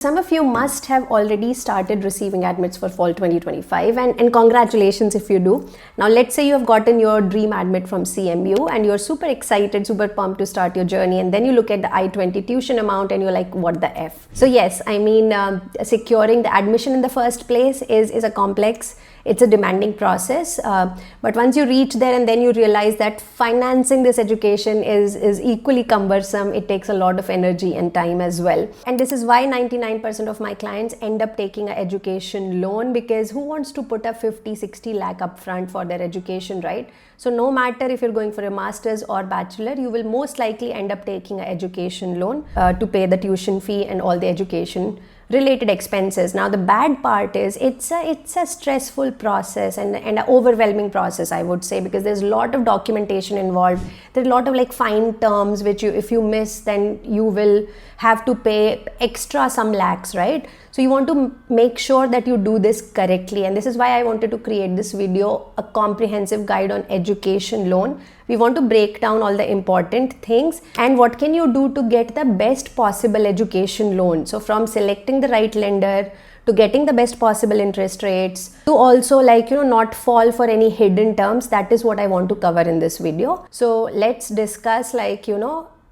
Some of you must have already started receiving admits for fall 2025 and congratulations if you do. Now let's say you have gotten your dream admit from CMU and you're super excited, super pumped to start your journey, and then you look at the I-20 tuition amount and you're like, what the F? So yes, I mean, securing the admission in the first place is a complex, it's a demanding process, but once you reach there and then you realize that financing this education is equally cumbersome. It takes a lot of energy and time as well. And this is why 99% of my clients end up taking an education loan, because who wants to put up 50-60 lakh upfront for their education, right? So no matter if you're going for a master's or bachelor, you will most likely end up taking an education loan to pay the tuition fee and all the education related expenses. Now the bad part is it's a stressful process and an overwhelming process, I would say, because there's a lot of documentation involved. There's a lot of like fine terms which if you miss, then you will have to pay extra some lakhs, right? So you want to make sure that you do this correctly, and this is why I wanted to create this video, a comprehensive guide on education loan. We want to break down all the important things and what can you do to get the best possible education loan. So from selecting the right lender to getting the best possible interest rates to also not fall for any hidden terms. That is what I want to cover in this video. So let's discuss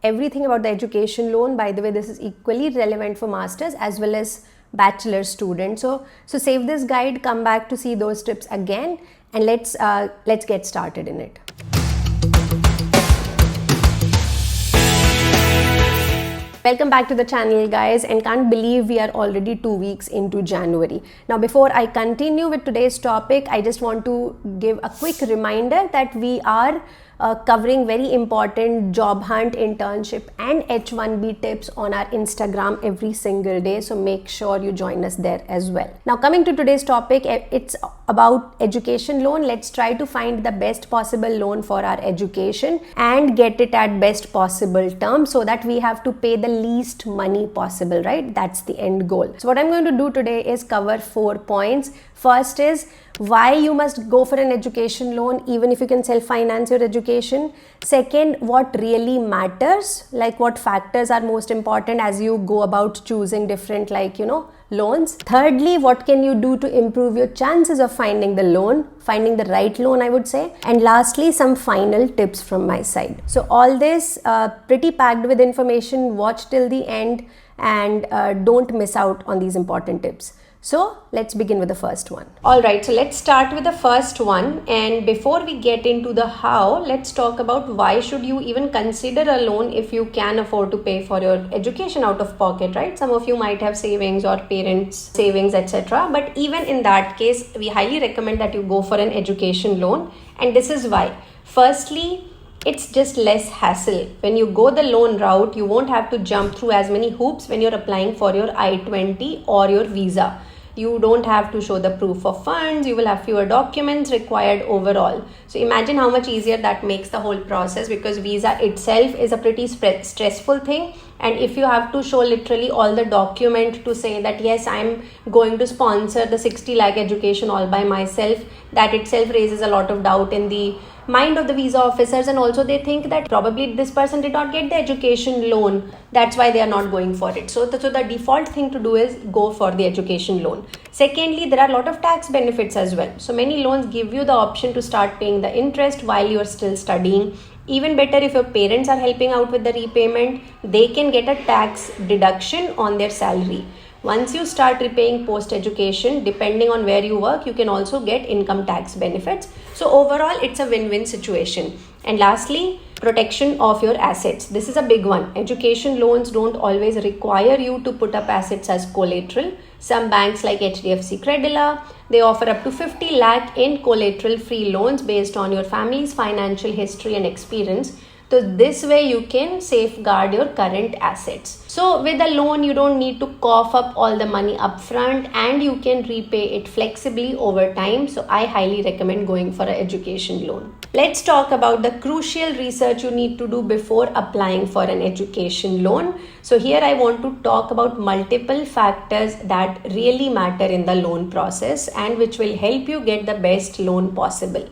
everything about the education loan. By the way, this is equally relevant for masters as well as bachelor students. So save this guide, come back to see those tips again, and let's get started in it. Welcome back to the channel, guys, and can't believe we are already 2 weeks into January. Now before I continue with today's topic, I just want to give a quick reminder that we are covering very important job hunt, internship and H1B tips on our Instagram every single day, so make sure you join us there as well. Now coming to today's topic, it's about education loan. Let's try to find the best possible loan for our education and get it at best possible terms so that we have to pay the least money possible, right? That's the end goal. So what I'm going to do today is cover 4 points. First is why you must go for an education loan even if you can self-finance your education. Second, what really matters, like what factors are most important as you go about choosing different loans. Thirdly, what can you do to improve your chances of finding the right loan, I would say. And lastly, some final tips from my side. So all this pretty packed with information. Watch till the end and don't miss out on these important tips. So let's begin with the first one. Alright, so let's start with the first one, and before we get into the how, let's talk about why should you even consider a loan if you can afford to pay for your education out of pocket, right? Some of you might have savings or parents savings, etc. But even in that case, we highly recommend that you go for an education loan, and this is why. Firstly, it's just less hassle. When you go the loan route, you won't have to jump through as many hoops when you're applying for your I-20 or your visa. You don't have to show the proof of funds. You will have fewer documents required overall. So imagine how much easier that makes the whole process, because visa itself is a pretty stressful thing. And if you have to show literally all the document to say that yes, I'm going to sponsor the 60 lakh education all by myself, that itself raises a lot of doubt in the mind of the visa officers, and also they think that probably this person did not get the education loan, that's why they are not going for it. So the default thing to do is go for the education loan. Secondly, there are a lot of tax benefits as well. So many loans give you the option to start paying the interest while you are still studying. Even better, if your parents are helping out with the repayment, they can get a tax deduction on their salary. Once you start repaying post-education, depending on where you work, you can also get income tax benefits. So overall, it's a win-win situation. And lastly, protection of your assets. This is a big one. Education loans don't always require you to put up assets as collateral. Some banks like HDFC Credila, they offer up to 50 lakh in collateral-free loans based on your family's financial history and experience. So this way you can safeguard your current assets. So with a loan, you don't need to cough up all the money upfront, and you can repay it flexibly over time. So I highly recommend going for an education loan. Let's talk about the crucial research you need to do before applying for an education loan. So here I want to talk about multiple factors that really matter in the loan process and which will help you get the best loan possible.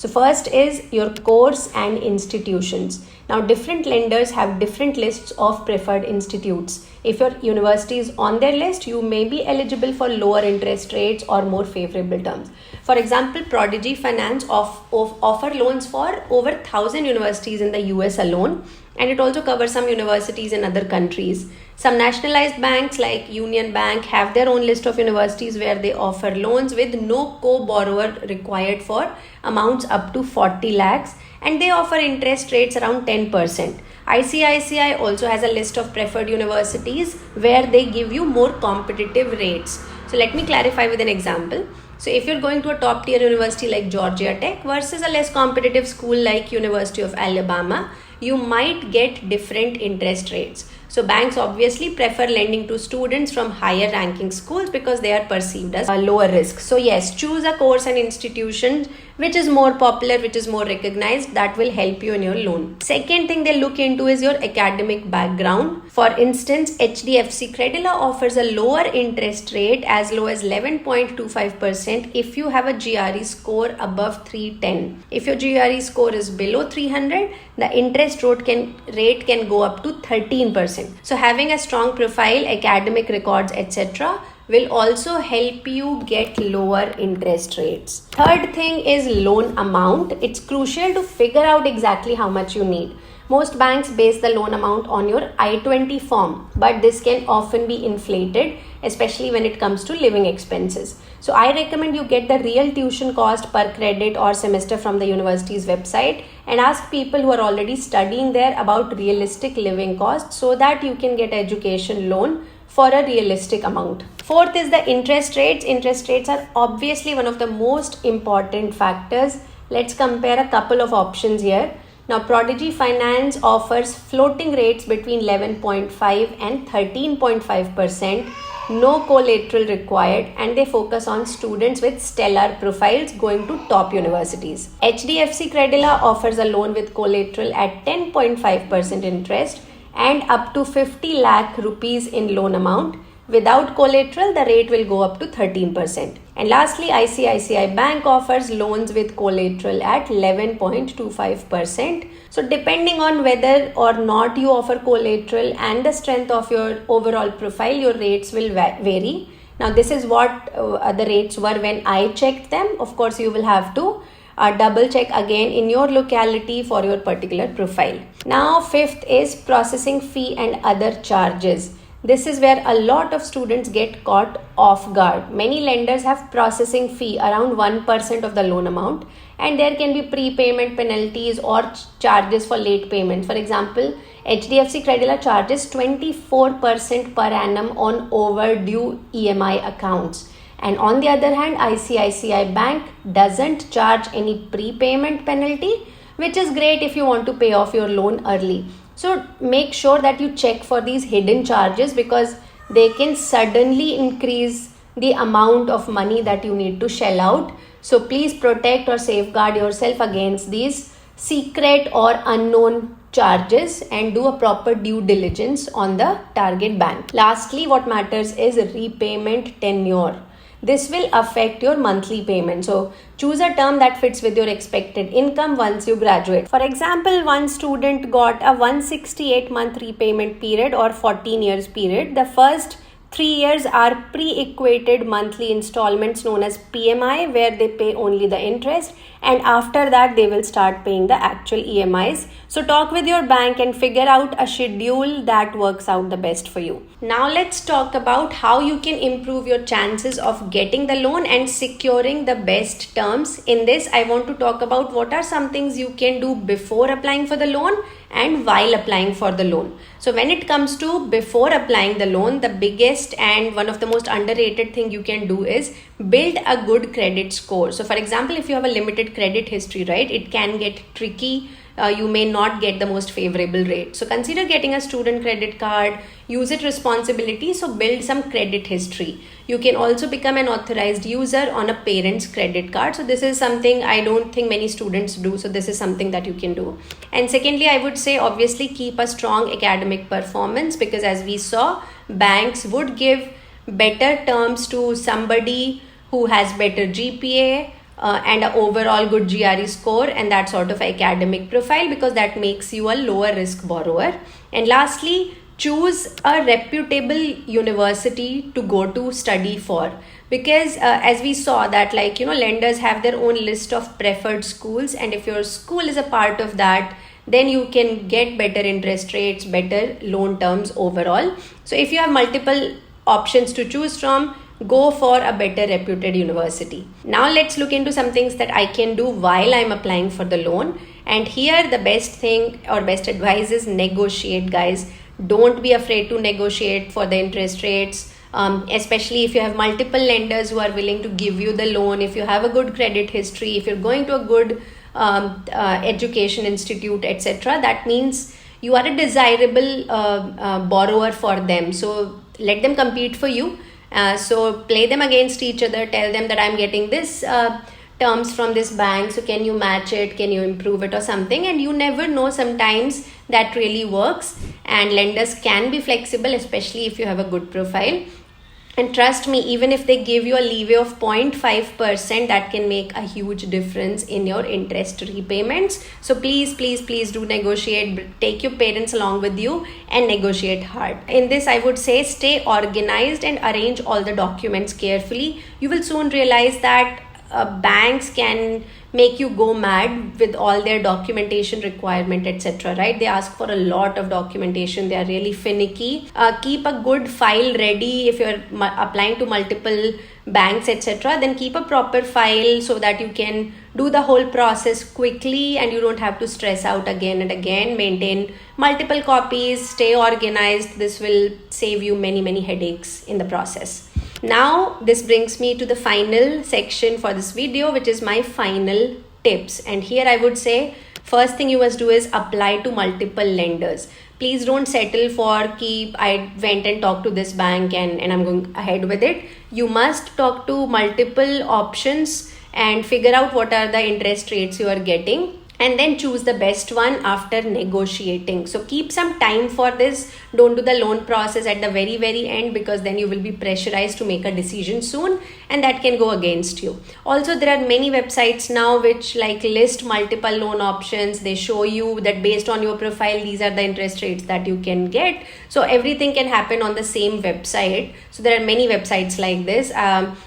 So first is your course and institutions. Now different lenders have different lists of preferred institutes. If your university is on their list, you may be eligible for lower interest rates or more favorable terms. For example, Prodigy Finance offer loans for over 1,000 universities in the US alone, and it also covers some universities in other countries. Some nationalized banks like Union Bank have their own list of universities where they offer loans with no co-borrower required for amounts up to 40 lakhs, and they offer interest rates around 10%. ICICI also has a list of preferred universities where they give you more competitive rates. So let me clarify with an example. So if you're going to a top tier university like Georgia Tech versus a less competitive school like University of Alabama, you might get different interest rates. So banks obviously prefer lending to students from higher ranking schools because they are perceived as a lower risk. So yes, choose a course and institution which is more popular, which is more recognized, that will help you in your loan. Second thing they look into is your academic background. For instance, HDFC Credila offers a lower interest rate as low as 11.25% if you have a GRE score above 310. If your GRE score is below 300, the interest rate can go up to 13%. So having a strong profile, academic records, etc. will also help you get lower interest rates. Third thing is loan amount. It's crucial to figure out exactly how much you need. Most banks base the loan amount on your I-20 form, but this can often be inflated, especially when it comes to living expenses. So I recommend you get the real tuition cost per credit or semester from the university's website and ask people who are already studying there about realistic living costs so that you can get education loan for a realistic amount. Fourth is the interest rates. Interest rates are obviously one of the most important factors. Let's compare a couple of options here. Now, Prodigy Finance offers floating rates between 11.5 and 13.5%, no collateral required, and they focus on students with stellar profiles going to top universities. HDFC Credila offers a loan with collateral at 10.5% interest and up to 50 lakh rupees in loan amount. Without collateral, the rate will go up to 13%. And lastly, ICICI Bank offers loans with collateral at 11.25%. So depending on whether or not you offer collateral and the strength of your overall profile, your rates will vary. Now this is what the rates were when I checked them. Of course, you will have to double check again in your locality for your particular profile. Now fifth is processing fee and other charges. This is where a lot of students get caught off guard. Many lenders have processing fee around 1% of the loan amount, and there can be prepayment penalties or charges for late payment. For example, HDFC Credila charges 24% per annum on overdue EMI accounts. And on the other hand, ICICI Bank doesn't charge any prepayment penalty, which is great if you want to pay off your loan early. So make sure that you check for these hidden charges because they can suddenly increase the amount of money that you need to shell out. So please protect or safeguard yourself against these secret or unknown charges and do a proper due diligence on the target bank. Lastly, what matters is repayment tenure. This will affect your monthly payment. So choose a term that fits with your expected income once you graduate. For example, one student got a 168-month repayment period or 14 years period. The first 3 years are pre-equated monthly installments known as PMI, where they pay only the interest, and after that they will start paying the actual EMIs. So talk with your bank and figure out a schedule that works out the best for you. Now let's talk about how you can improve your chances of getting the loan and securing the best terms. In this, I want to talk about what are some things you can do before applying for the loan and while applying for the loan. So when it comes to before applying the loan, the biggest and one of the most underrated thing you can do is build a good credit score. So for example, if you have a limited credit history, right, it can get tricky. You may not get the most favorable rate. So consider getting a student credit card, use it responsibly, so build some credit history. You can also become an authorized user on a parent's credit card. So this is something I don't think many students do. So this is something that you can do. And secondly, I would say obviously keep a strong academic performance, because as we saw, banks would give better terms to somebody who has better GPA, and an overall good GRE score and that sort of academic profile, because that makes you a lower risk borrower. And lastly, choose a reputable university to go to study for, because as we saw that, like, lenders have their own list of preferred schools, and if your school is a part of that, then you can get better interest rates, better loan terms overall. So if you have multiple options to choose from, go for a better reputed university. Now let's look into some things that I can do while I'm applying for the loan. And here the best thing or best advice is negotiate, guys. Don't be afraid to negotiate for the interest rates, especially if you have multiple lenders who are willing to give you the loan, if you have a good credit history, if you're going to a good education institute, etc. That means you are a desirable borrower for them. So let them compete for you. So play them against each other, tell them that I'm getting this terms from this bank, so can you match it, can you improve it or something. And you never know, sometimes that really works, and lenders can be flexible, especially if you have a good profile. And trust me, even if they give you a leeway of 0.5%, that can make a huge difference in your interest repayments. So please, please, please do negotiate. Take your parents along with you and negotiate hard. In this, I would say stay organized and arrange all the documents carefully. You will soon realize that banks can make you go mad with all their documentation requirement, etc. Right? They ask for a lot of documentation. They are really finicky. Keep a good file ready if you're applying to multiple banks, etc. Then keep a proper file so that you can do the whole process quickly and you don't have to stress out again and again. Maintain multiple copies. Stay organized. This will save you many headaches in the process. Now this brings me to the final section for this video, which is my final tips. And here I would say first thing you must do is apply to multiple lenders. Please don't settle for I went and talked to this bank and I'm going ahead with it. You must talk to multiple options and figure out what are the interest rates you are getting, and then choose the best one after negotiating. So keep some time for this. Don't do the loan process at the very end, because then you will be pressurized to make a decision soon and that can go against you. Also, there are many websites now which like list multiple loan options. They show you that based on your profile, these are the interest rates that you can get. So everything can happen on the same website. So there are many websites like this.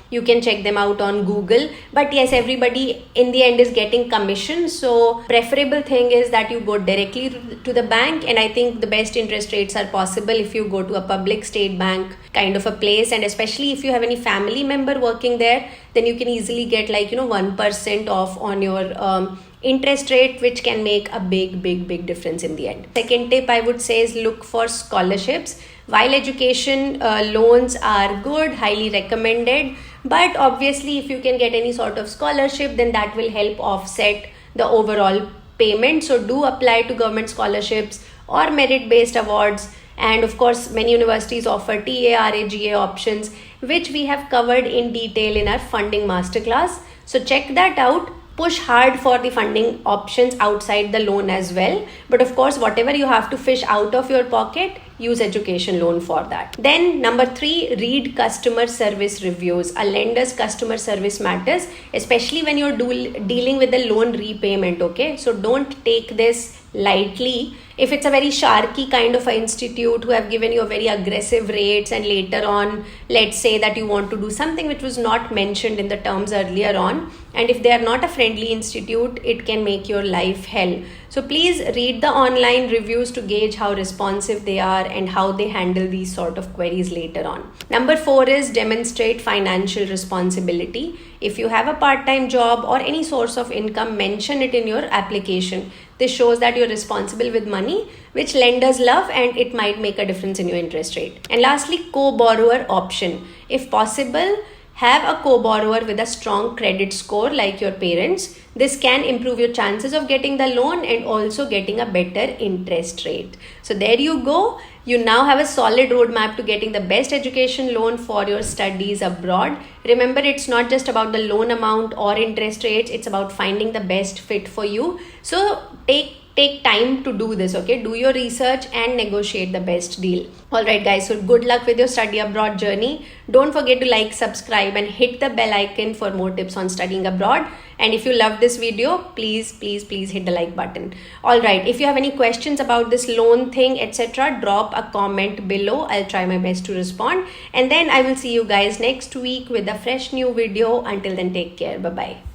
You can check them out on Google. But yes, everybody in the end is getting commission. So preferable thing is that you go directly to the bank, and I think the best interest rates are possible if you go to a public state bank kind of a place. And especially if you have any family member working there, then you can easily get 1% off on your interest rate, which can make a big difference in the end. Second tip I would say is look for scholarships. While education loans are good, highly recommended, but obviously if you can get any sort of scholarship, then that will help offset the overall payment. So do apply to government scholarships or merit-based awards. And of course, many universities offer TA, RA, GA options, which we have covered in detail in our funding masterclass. So check that out. Push hard for the funding options outside the loan as well. But of course, whatever you have to fish out of your pocket, use education loan for that. Then number 3, read customer service reviews. A lender's customer service matters, especially when you're dealing with the loan repayment. Okay, so don't take this lightly. If it's a very sharky kind of an institute who have given you a very aggressive rates, and later on, let's say that you want to do something which was not mentioned in the terms earlier on, and if they are not a friendly institute, it can make your life hell. So please read the online reviews to gauge how responsive they are and how they handle these sort of queries later on. Number 4 is demonstrate financial responsibility. If you have a part-time job or any source of income, mention it in your application. This shows that you're responsible with money, which lenders love, and it might make a difference in your interest rate. And lastly, co-borrower option. If possible, have a co-borrower with a strong credit score like your parents. This can improve your chances of getting the loan and also getting a better interest rate. So there you go. You now have a solid roadmap to getting the best education loan for your studies abroad. Remember, it's not just about the loan amount or interest rates. It's about finding the best fit for you. So take take time to do this. Okay, do your research and negotiate the best deal. All right guys, so good luck with your study abroad journey. Don't forget to like, subscribe and hit the bell icon for more tips on studying abroad. And if you love this video, please hit the like button. All right, if you have any questions about this loan thing, etc., drop a comment below. I'll try my best to respond, and then I will see you guys next week with a fresh new video. Until then, take care. Bye bye.